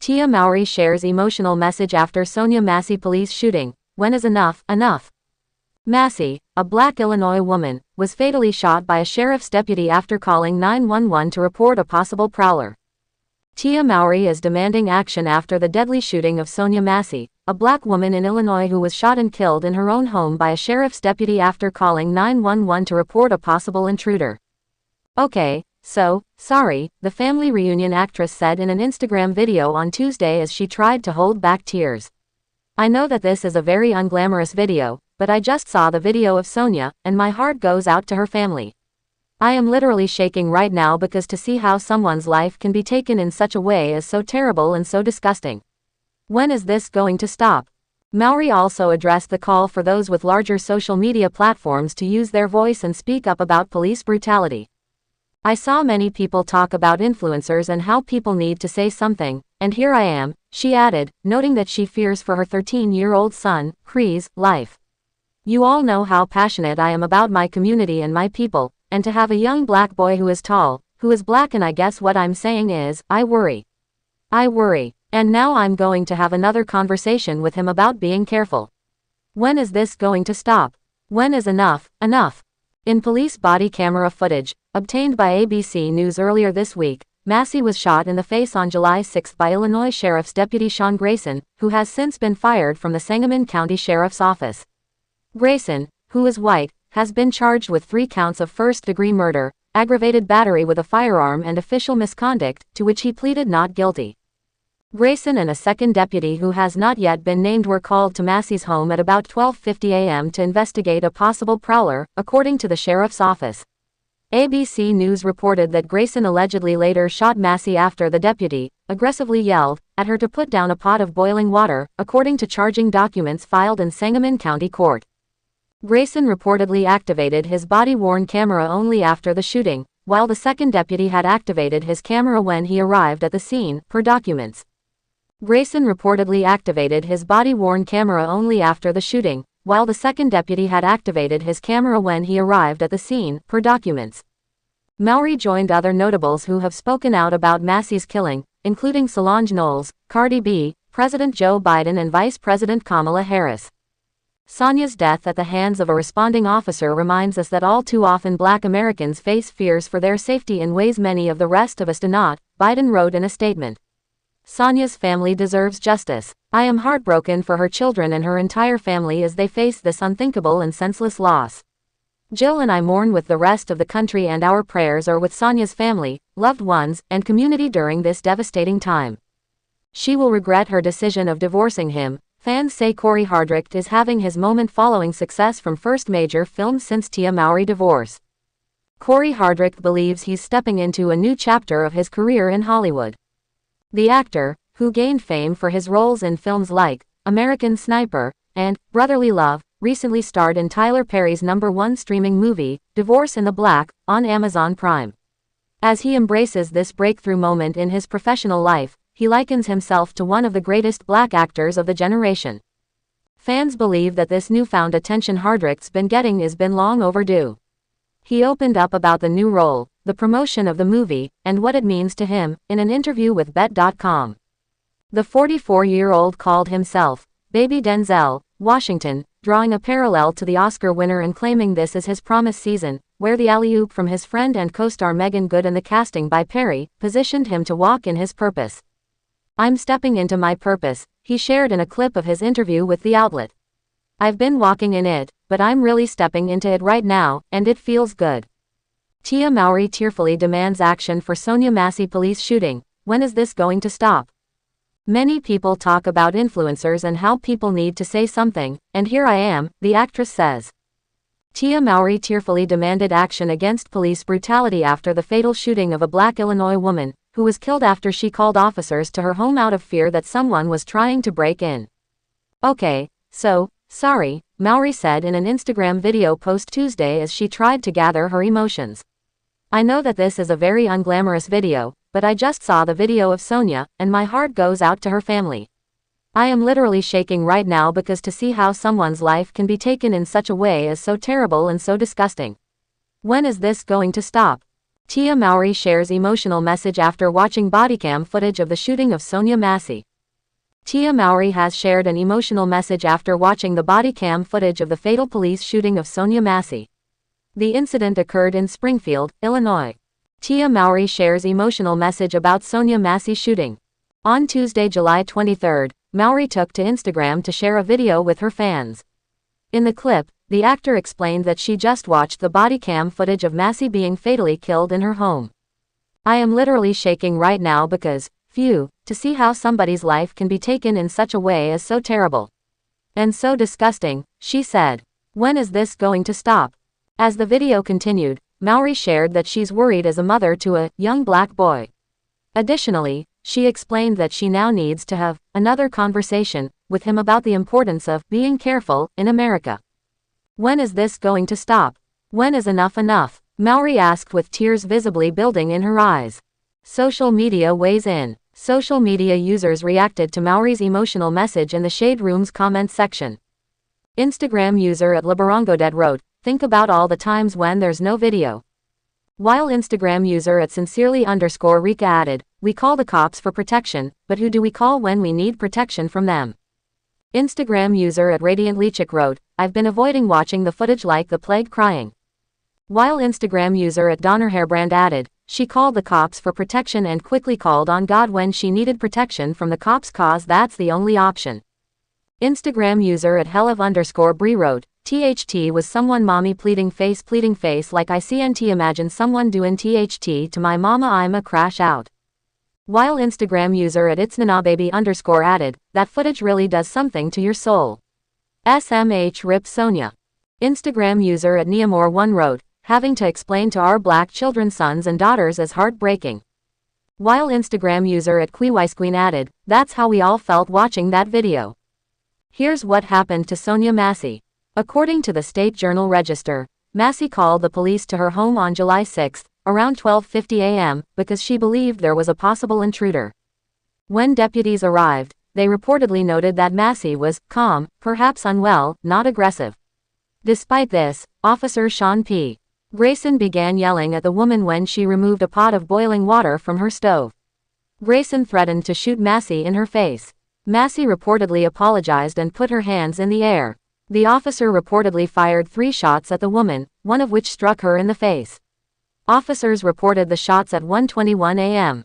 Tia Mowry shares emotional message after Sonya Massey police shooting. When is enough, enough? Massey, a Black Illinois woman, was fatally shot by a sheriff's deputy after calling 911 to report a possible prowler. Tia Mowry is demanding action after the deadly shooting of Sonya Massey, a Black woman in Illinois who was shot and killed in her own home by a sheriff's deputy after calling 911 to report a possible intruder. "Okay, so, sorry," the family reunion actress said in an Instagram video on Tuesday as she tried to hold back tears. "I know that this is a very unglamorous video, but I just saw the video of Sonya, and my heart goes out to her family. I am literally shaking right now because to see how someone's life can be taken in such a way is so terrible and so disgusting. When is this going to stop?" Mowry also addressed the call for those with larger social media platforms to use their voice and speak up about police brutality. "I saw many people talk about influencers and how people need to say something, and here I am," she added, noting that she fears for her 13-year-old son, Cree's, life. "You all know how passionate I am about my community and my people, and to have a young Black boy who is tall, who is Black, and I guess what I'm saying is, I worry. I worry. And now I'm going to have another conversation with him about being careful. When is this going to stop? When is enough, enough?" In police body camera footage, obtained by ABC News earlier this week, Massey was shot in the face on July 6 by Illinois Sheriff's Deputy Sean Grayson, who has since been fired from the Sangamon County Sheriff's Office. Grayson, who is white, has been charged with 3 counts of first-degree murder, aggravated battery with a firearm and official misconduct, to which he pleaded not guilty. Grayson and a second deputy who has not yet been named were called to Massey's home at about 12:50 a.m. to investigate a possible prowler, according to the sheriff's office. ABC News reported that Grayson allegedly later shot Massey after the deputy aggressively yelled at her to put down a pot of boiling water, according to charging documents filed in Sangamon County Court. Grayson reportedly activated his body-worn camera only after the shooting, while the second deputy had activated his camera when he arrived at the scene, per documents. Grayson reportedly activated his body-worn camera only after the shooting, while the second deputy had activated his camera when he arrived at the scene, per documents. Mowry joined other notables who have spoken out about Massey's killing, including Solange Knowles, Cardi B, President Joe Biden and Vice President Kamala Harris. Sonya's death at the hands of a responding officer reminds us that all too often Black Americans face fears for their safety in ways many of the rest of us do not, Biden wrote in a statement. "Sonya's family deserves justice. I am heartbroken for her children and her entire family as they face this unthinkable and senseless loss. Jill and I mourn with the rest of the country, and our prayers are with Sonya's family, loved ones, and community during this devastating time. She will regret her decision of divorcing him." Fans say Corey Hardrict is having his moment following success from first major film since Tia Mowry divorce. Corey Hardrict believes he's stepping into a new chapter of his career in Hollywood. The actor, who gained fame for his roles in films like American Sniper and Brotherly Love, recently starred in Tyler Perry's #1 streaming movie, Divorce in the Black, on Amazon Prime. As he embraces this breakthrough moment in his professional life, he likens himself to one of the greatest Black actors of the generation. Fans believe that this newfound attention Hardrict's been getting is been long overdue. He opened up about the new role, the promotion of the movie, and what it means to him, in an interview with Bet.com. The 44-year-old called himself, Baby Denzel, Washington, drawing a parallel to the Oscar winner and claiming this is his promise season, where the alley-oop from his friend and co-star Megan Good and the casting by Perry positioned him to walk in his purpose. "I'm stepping into my purpose," he shared in a clip of his interview with the outlet. "I've been walking in it, but I'm really stepping into it right now, and it feels good." Tia Mowry tearfully demands action for Sonya Massey police shooting. When is this going to stop? "Many people talk about influencers and how people need to say something, and here I am," the actress says. Tia Mowry tearfully demanded action against police brutality after the fatal shooting of a Black Illinois woman, who was killed after she called officers to her home out of fear that someone was trying to break in. "Okay, so, sorry," Mowry said in an Instagram video post Tuesday as she tried to gather her emotions. "I know that this is a very unglamorous video, but I just saw the video of Sonya, and my heart goes out to her family. I am literally shaking right now because to see how someone's life can be taken in such a way is so terrible and so disgusting. When is this going to stop?" Tia Mowry shares emotional message after watching bodycam footage of the shooting of Sonya Massey. Tia Mowry has shared an emotional message after watching the bodycam footage of the fatal police shooting of Sonya Massey. The incident occurred in Springfield, Illinois. Tia Mowry shares emotional message about Sonya Massey shooting. On Tuesday, July 23, Mowry took to Instagram to share a video with her fans. In the clip, the actor explained that she just watched the body cam footage of Massey being fatally killed in her home. "I am literally shaking right now because, phew, to see how somebody's life can be taken in such a way is so terrible. And so disgusting," she said. "When is this going to stop?" As the video continued, Mowry shared that she's worried as a mother to a young black boy. Additionally, she explained that she now needs to have another conversation with him about the importance of being careful in America. "When is this going to stop? When is enough enough?" Mowry asked with tears visibly building in her eyes. Social media weighs in. Social media users reacted to Mowry's emotional message in the Shade Room's comment section. Instagram user @LeBarongodet wrote, "Think about all the times when there's no video." While Instagram user @sincerely_Rika added, "We call the cops for protection, but who do we call when we need protection from them?" Instagram user @RadiantLeachik wrote, "I've been avoiding watching the footage like the plague crying." While Instagram user @DonnerHairbrand added, "She called the cops for protection and quickly called on God when she needed protection from the cops cause that's the only option." Instagram user @Helev_Bree wrote, "THT was someone mommy pleading face like I CNT imagine someone doing THT to my mama I'ma crash out." While Instagram user @itsnanababy_ added, "That footage really does something to your soul. SMH rip Sonya." Instagram user @Neamore1 wrote, "Having to explain to our black children sons and daughters is heartbreaking." While Instagram user @QueeWiseQueen added, "That's how we all felt watching that video." Here's what happened to Sonya Massey. According to the State Journal-Register, Massey called the police to her home on July 6, around 12:50 a.m., because she believed there was a possible intruder. When deputies arrived, they reportedly noted that Massey was calm, perhaps unwell, not aggressive. Despite this, Officer Sean P. Grayson began yelling at the woman when she removed a pot of boiling water from her stove. Grayson threatened to shoot Massey in her face. Massey reportedly apologized and put her hands in the air. The officer reportedly fired 3 shots at the woman, one of which struck her in the face. Officers reported the shots at 1:21 a.m.